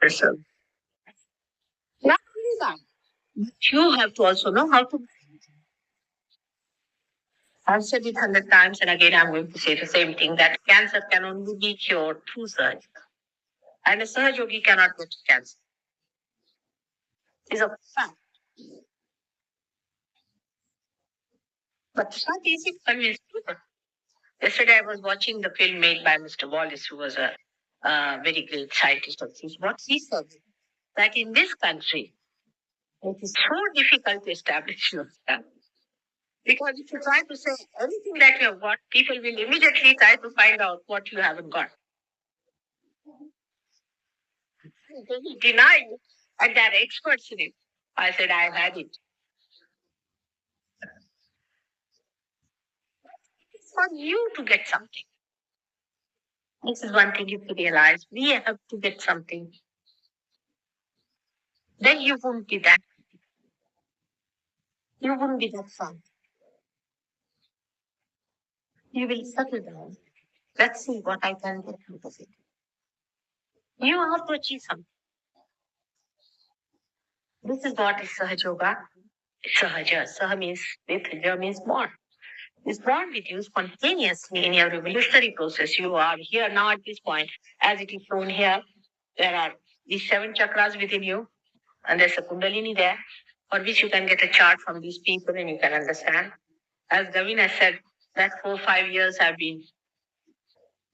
So, not only that, you have to also know how to. I've said it 100 times, and again, I'm going to say the same thing that cancer can only be cured through surgery. And a Sahaja Yogi cannot get cancer. It's a fact. But it's not easy to convince people. Yesterday, I was watching the film made by Mr. Wallace, who was a very great scientist of this. What he said that in this country, it is so difficult to establish yourself. Because if you try to say anything that you have got, people will immediately try to find out what you haven't got. They will deny it, and they're experts in it. I said, I had it. It's for you to get something. This is one thing you have to realize. We have to get something. Then you won't be that. You won't be that fun. You will settle down. Let's see what I can get out of it. You have to achieve something. This is what is Sahaja Yoga. Sahaja. Saha means with, Ja means born. It's born with you spontaneously in your revolutionary process. You are here now at this point, as it is shown here. There are these 7 chakras within you, and there's a Kundalini there, for which you can get a chart from these people and you can understand. As Gavin has said, that 4 5 years have been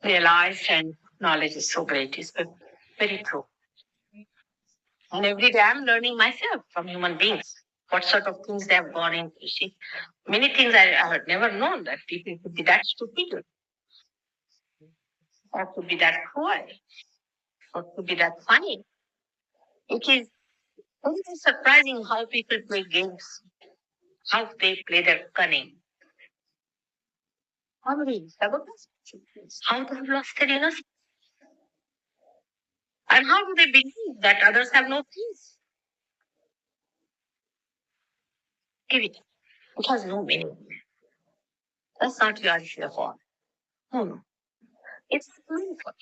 realized, and knowledge is so great. It's very true. And every day I'm learning myself from human beings. What sort of things they have gone into. You see, many things I had never known that people could be that stupid, or could be that cruel, or could be that funny. It is surprising how people play games, how they play their cunning. How they how they have lost their innocence. And how do they believe that others have no peace? Give it. It has no meaning. That's not your issue of all. No, no. It's meant for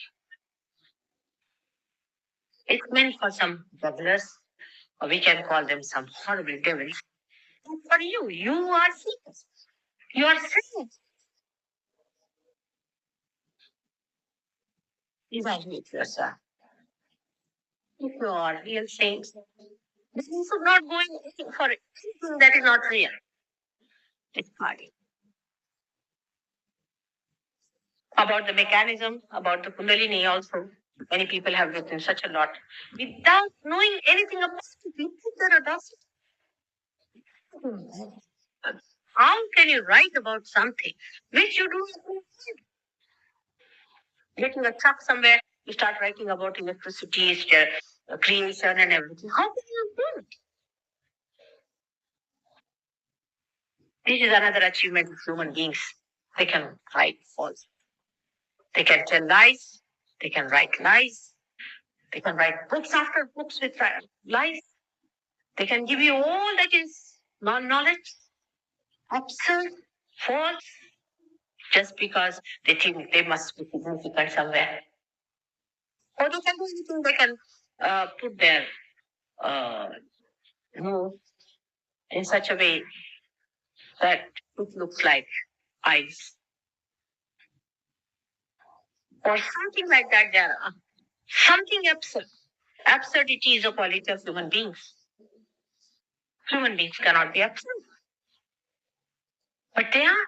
It's meant for some bubblers, or we can call them some horrible devils. But for you, you are seekers. You are saints. Evaluate yourself. If you are real saints, this is not going for anything that is not real. It's party. About the mechanism, about the Kundalini also. Many people have written such a lot without knowing anything about it. You think they're audacity. How can you write about something which you do not know? Getting a truck somewhere, you start writing about electricity, its creation, and everything. How can you do it? This is another achievement of human beings. They can write false. They can tell lies. They can write lies. They can write books after books with lies. They can give you all that is non-knowledge, absurd, false, just because they think they must be significant somewhere. Or they can do anything. They can put their uh, nose in such a way that it looks like eyes, or something like that. There are something absurd. Absurdity is a quality of human beings. Human beings cannot be absurd, but they are.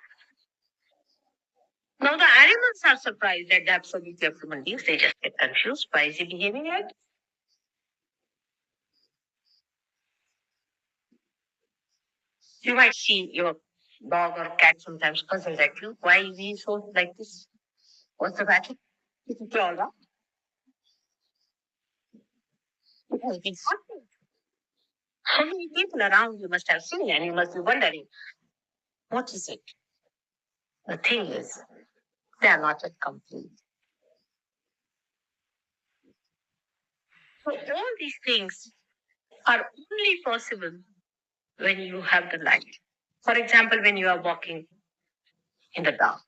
Now the animals are surprised at the absurdity of human beings. They just get confused. Why is he behaving like? You might see your dog or cat sometimes puzzled at you. Why is he so like this? What's the matter? Is it all right? It has been happening. How many people around you must have seen, and you must be wondering, what is it? The thing is, they are not yet complete. So all these things are only possible when you have the light. For example, when you are walking in the dark,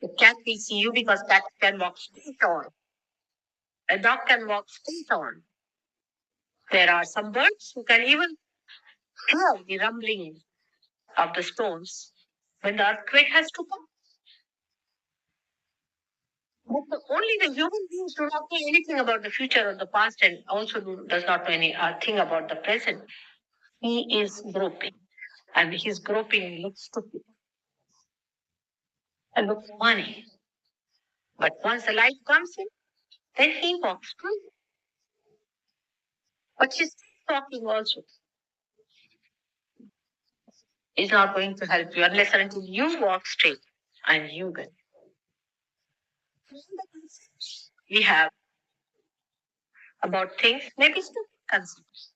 the cat will see you because cat can walk straight on. A dog can walk straight on. There are some birds who can even hear the rumbling of the stones when the earthquake has to come. But only the human beings do not know anything about the future or the past, and also does not know any thing about the present. He is groping, and his groping looks stupid and looks funny. But once the light comes in, then he walks through. But his talking also is not going to help you unless and until you walk straight and you get. We have about things, maybe stupid concepts.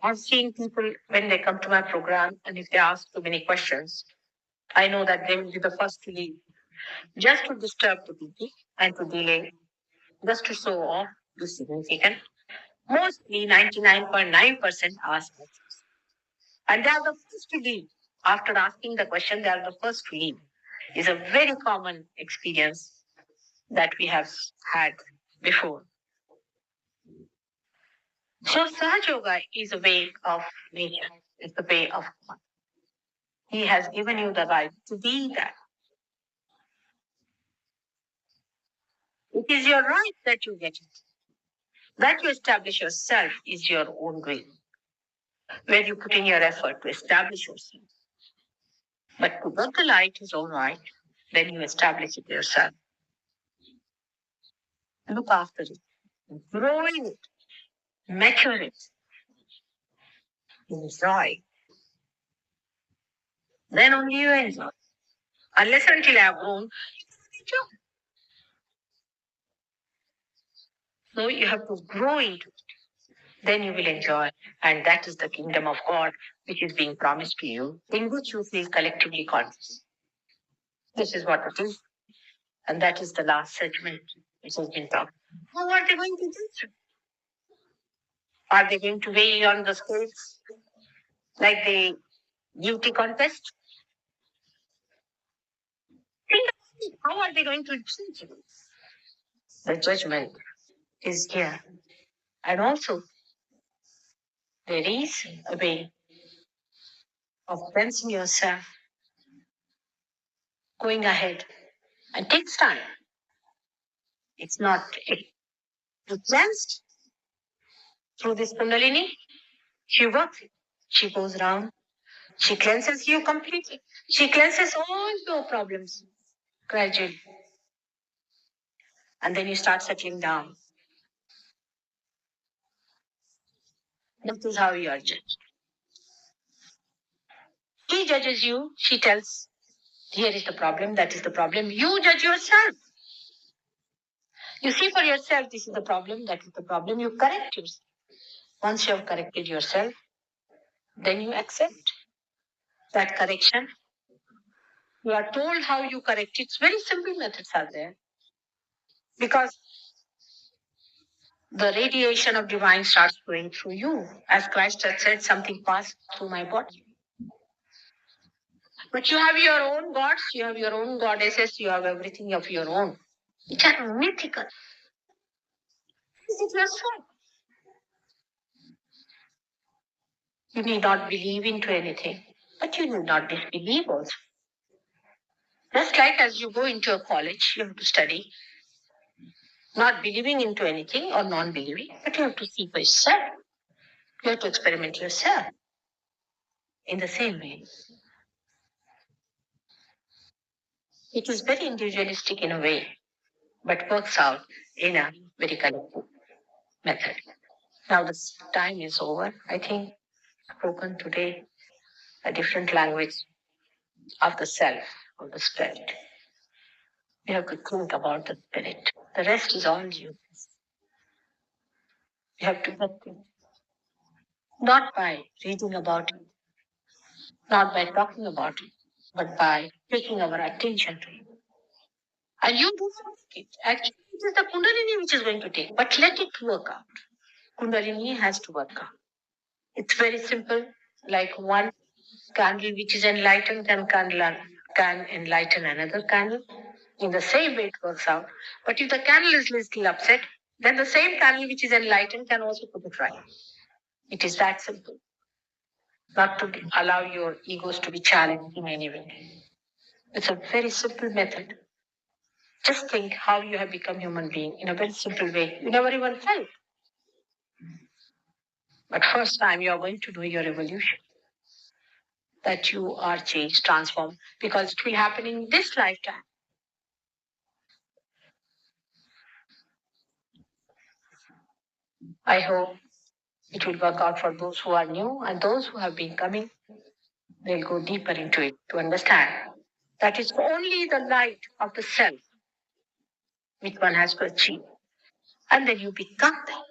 I've seen people when they come to my program and if they ask too many questions, I know that they will be the first to leave just to disturb the people and to delay, just to show off the significant. Mostly 99.9% ask questions. And they are the first to leave. After asking the question, they are the first to leave. Is a very common experience that we have had before. So Sahaj Yoga is a way of nature. It's the way of God. He has given you the right to be that. It is your right that you get it. That you establish yourself is your own will, where you put in your effort to establish yourself. But to get the light is all right, then you establish it yourself. Look after it, grow in it, mature it, enjoy. Then only you enjoy. Unless until I have grown, you cannot enjoy. So you have to grow into it. Then you will enjoy. And that is the kingdom of God, which is being promised to you, in which you feel collectively conscious. This is what it is. And that is the last segment which has been talked. How are they going to do it? Are they going to weigh on the scales like the beauty contest? Think about it. How are they going to judge it? The judgment is here. And also, there is a way of cleansing yourself, going ahead, and takes time. It's not you cleansed through this Kundalini. She works. She goes round. She cleanses you completely. She cleanses all your problems gradually. And then you start settling down. That is how you are judged. He judges you. She tells, here is the problem, that is the problem. You judge yourself. You see for yourself, this is the problem, that is the problem. You correct yourself. Once you have corrected yourself, then you accept that correction. You are told how you correct it. Very simple methods are there. Because the radiation of divine starts flowing through you. As Christ had said, something passed through my body. But you have your own gods, you have your own goddesses, you have everything of your own, which are mythical. Is it yourself? You need not believe into anything, but you need not disbelieve also. Just like as you go into a college, you have to study, not believing into anything or non-believing, but you have to see for yourself. You have to experiment yourself. In the same way, it is very individualistic in a way, but works out in a very collective method. Now the time is over. I think spoken today a different language of the self, of the spirit. You have to think about the spirit. The rest is all you. You have to get it. Not by reading about it, not by talking about it, but by taking our attention to it. And you do not take it. Actually, it is the Kundalini which is going to take, but let it work out. Kundalini has to work out. It's very simple, like one candle which is enlightened can enlighten another candle. In the same way it works out. But if the candle is little upset, then the same candle which is enlightened can also put it right. It is that simple. Not to allow your egos to be challenged in any way. It's a very simple method. Just think how you have become human being in a very simple way. You never even felt. But first time you are going to do your evolution. That you are changed, transformed, because it will happen in this lifetime. I hope it will work out for those who are new and those who have been coming. They'll go deeper into it to understand that it's only the light of the self which one has to achieve. And then you become that.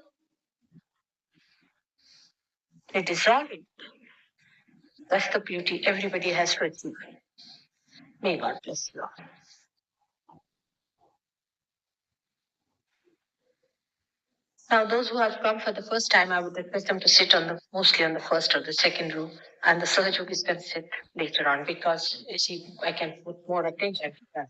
They dissolve it. That's the beauty everybody has to achieve. May God bless you all. Now, those who have come for the first time, I would request them to sit on the mostly on the first or the second row, and the Sahajogis can sit later on because you see, I can put more attention to that.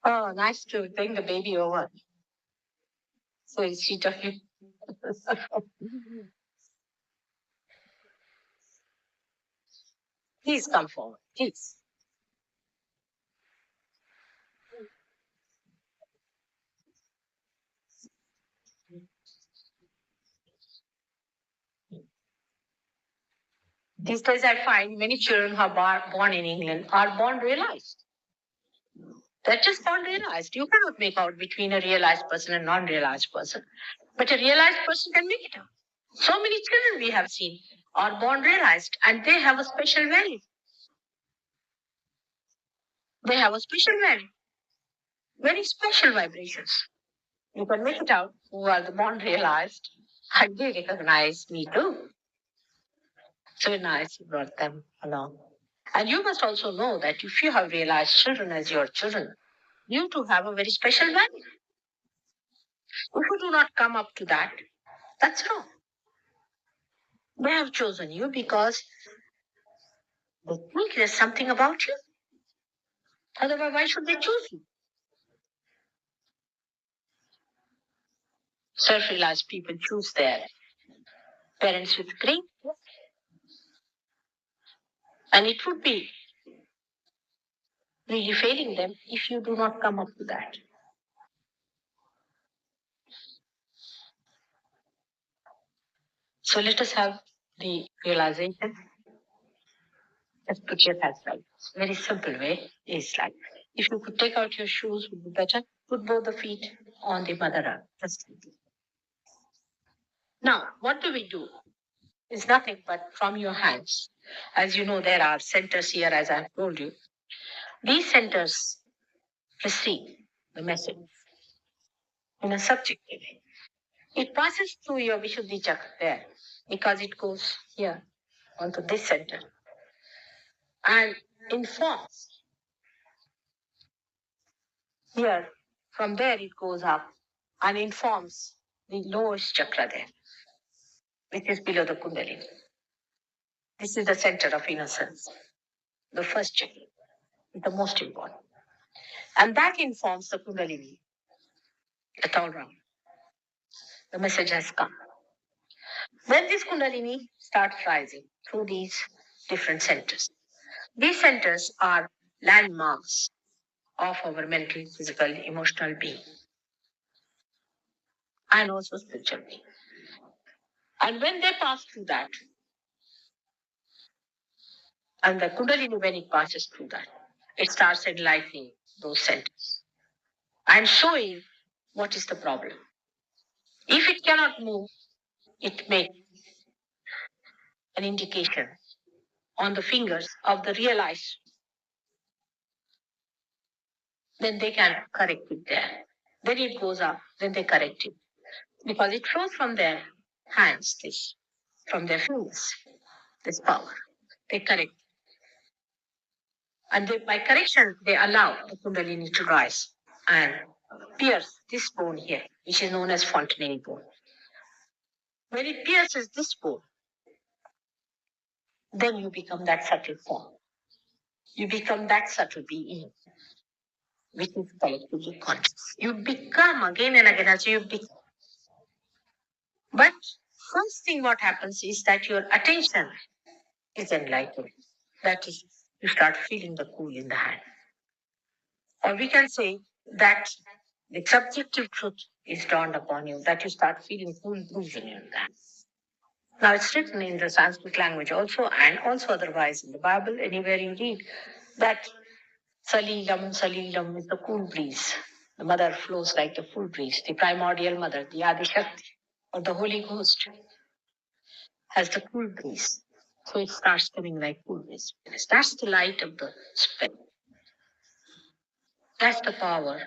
Oh, nice to bring the baby over. So it's sweet of you. Please come forward, please. These days, I find many children who are born in England are born realized. They're just born realized. You cannot make out between a realized person and non-realized person, but a realized person can make it out. So many children we have seen are born realized, and they have a special value. They have a special value, very special vibrations. You can make it out who are the born realized, and they recognize me too. So nice you brought them along. And you must also know that if you have realized children as your children, you too have a very special value. If you do not come up to that, that's wrong. They have chosen you because they think there's something about you. Otherwise, why should they choose you? Self realized people choose their parents with great, and it would be really failing them if you do not come up to that. So let us have the realization. Just put your hands right. Very simple way is like if you could take out your shoes would be better. Put both the feet on the mother earth. Just like this. Now, what do we do? It's nothing but from your hands. As you know, there are centers here, as I've told you. These centers receive the message in a subjective way. It passes through your Vishuddhi chakra there because it goes here onto this center and informs here. From there, it goes up and informs the lowest chakra there, which is below the Kundalini. This is the center of innocence, the first chakra, the most important. And that informs the Kundalini, the all round. The message has come. When this Kundalini starts rising through these different centers, these centers are landmarks of our mental, physical, emotional being, and also spiritual being. And when they pass through that, and the Kundalini, when it passes through that, it starts enlightening those centers and showing what is the problem. If it cannot move, it makes an indication on the fingers of the realized, then they can correct it there. Then it goes up, then they correct it. Because it flows from there hands this from their fingers, this power. They correct. And they, by correction, they allow the Kundalini to rise and pierce this bone here, which is known as Fontenelle bone. When it pierces this bone, then you become that subtle form. You become that subtle being, which is collectively conscious. You become again and again as you become. But first thing what happens is that your attention is enlightened. That is, you start feeling the cool in the hand. Or we can say that the subjective truth is dawned upon you, that you start feeling cool breeze in your hand. Now it's written in the Sanskrit language also, and also otherwise in the Bible, anywhere you read that Salilam, Salilam is the cool breeze. The mother flows like the full breeze. The primordial mother, the Adi Shakti, or the Holy Ghost, has the cool breeze. So it starts coming like cool breeze. That's the light of the spirit. That's the power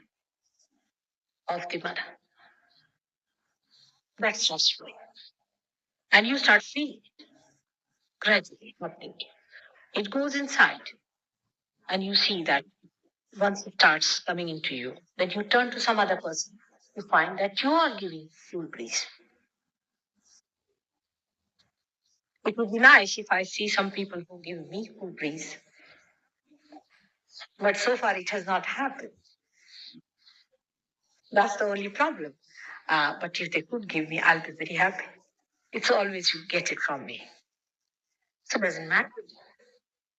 of the mother. That's just flowing. And you start feeling it gradually, not thinking. It goes inside, and you see that once it starts coming into you, then you turn to some other person. You find that you are giving full breeze. It would be nice if I see some people who give me full breeze, but so far it has not happened. That's the only problem. But if they could give me, I'll be very happy. It's always you get it from me. So it doesn't matter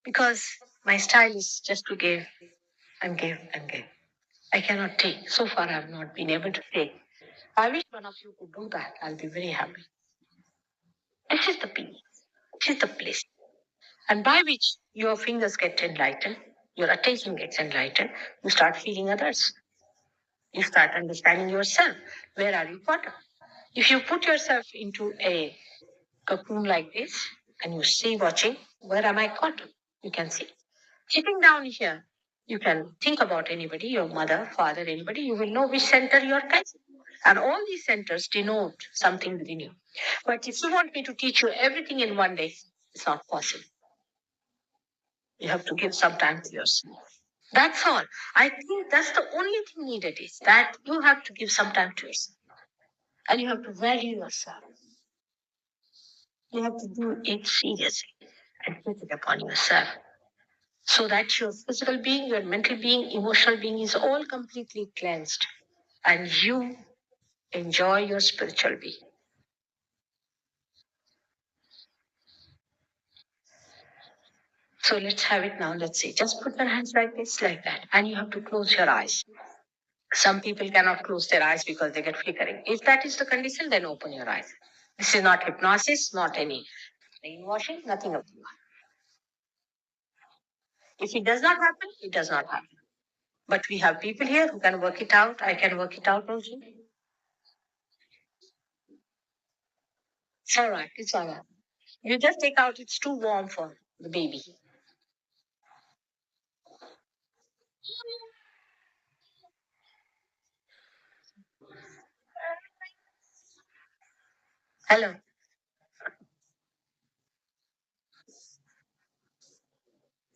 because my style is just to give and give and give. I cannot take. So far, I have not been able to take. I wish one of you could do that. I'll be very happy. This is the peace. This is the bliss. And by which your fingers get enlightened, your attention gets enlightened, you start feeling others. You start understanding yourself. Where are you caught up? If you put yourself into a cocoon like this and you stay watching, where am I caught up? You can see. Sitting down here, you can think about anybody, your mother, father, anybody, you will know which center you are catching. And all these centers denote something within you. But if you want me to teach you everything in one day, it's not possible. You have to give some time to yourself. That's all. I think that's the only thing needed is that you have to give some time to yourself. And you have to value yourself. You have to do it seriously and take it upon yourself. So that your physical being, your mental being, emotional being is all completely cleansed. And you enjoy your spiritual being. So let's have it now. Let's see. Just put your hands like this, like that. And you have to close your eyes. Some people cannot close their eyes because they get flickering. If that is the condition, then open your eyes. This is not hypnosis, not any brainwashing, nothing of the kind. If it does not happen, it does not happen. But we have people here who can work it out. I can work it out also. It's all right. It's all right. You just take out, it's too warm for the baby. Hello.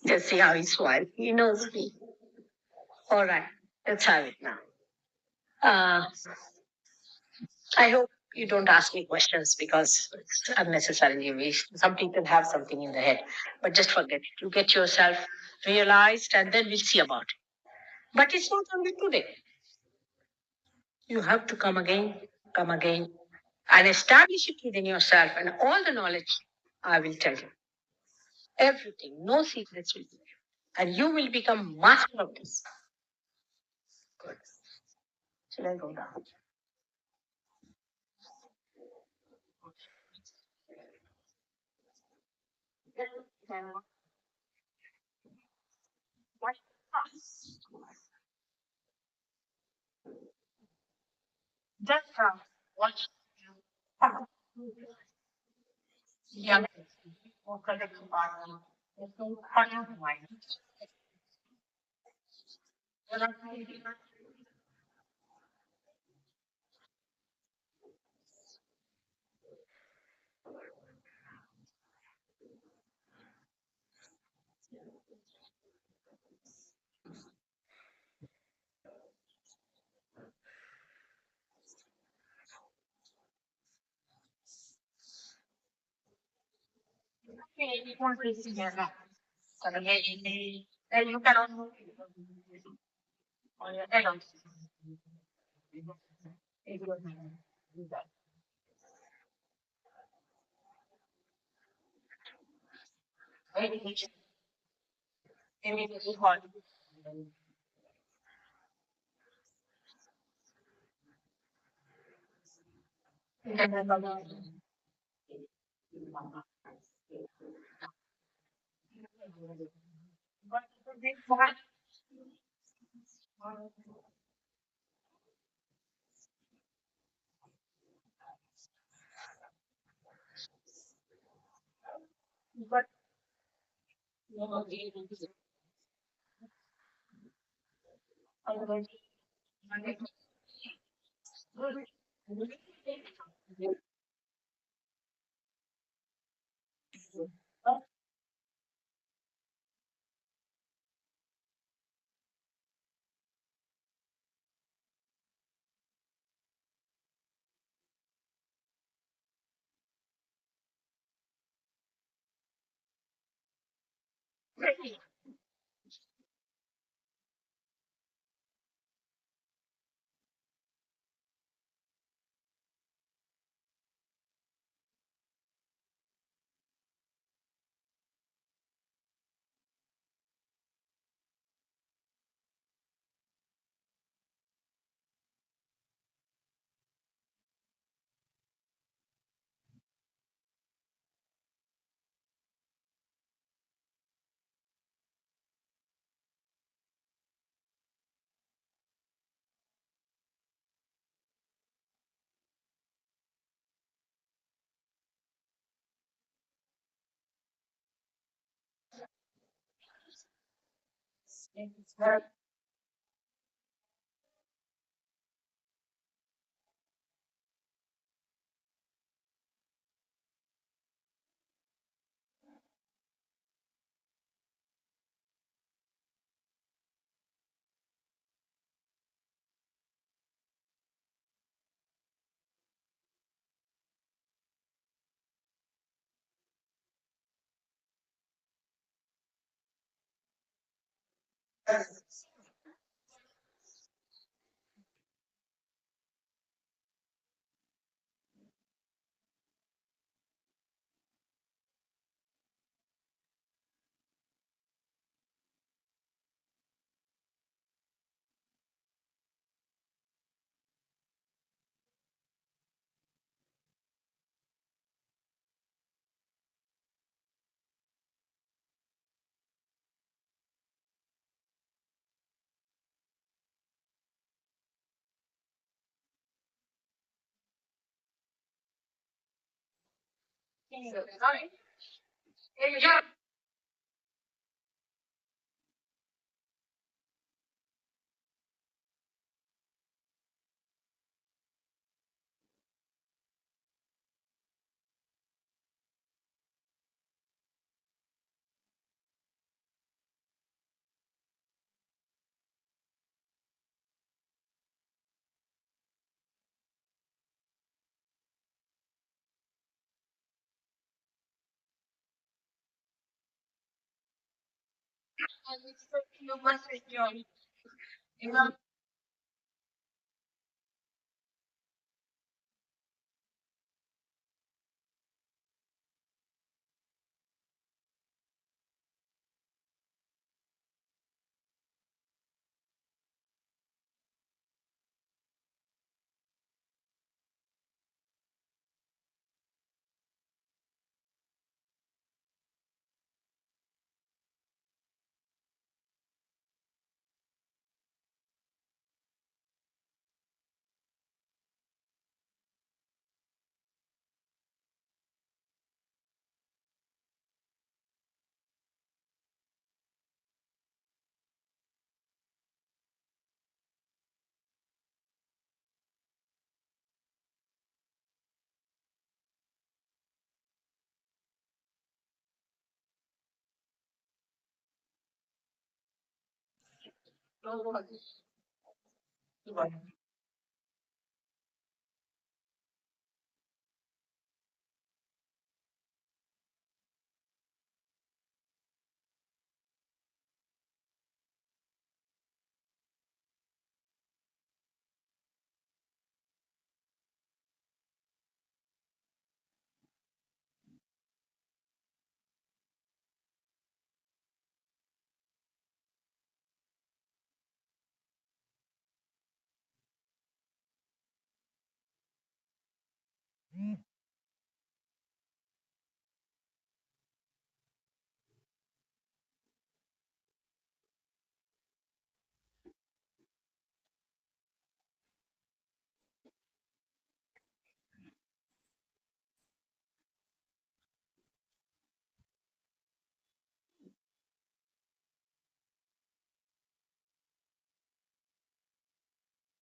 Just see how he smiles. He knows me. All right. Let's have it now. Uh, I hope you don't ask me questions because it's unnecessarily waste. Some people have something in their head, but just forget it. You get yourself realized and then we'll see about it. But it's not only today. You have to come again, and establish it within yourself and all the knowledge I will tell you. Everything, no secrets will be there. And you will become master of this. Good. Should I go down?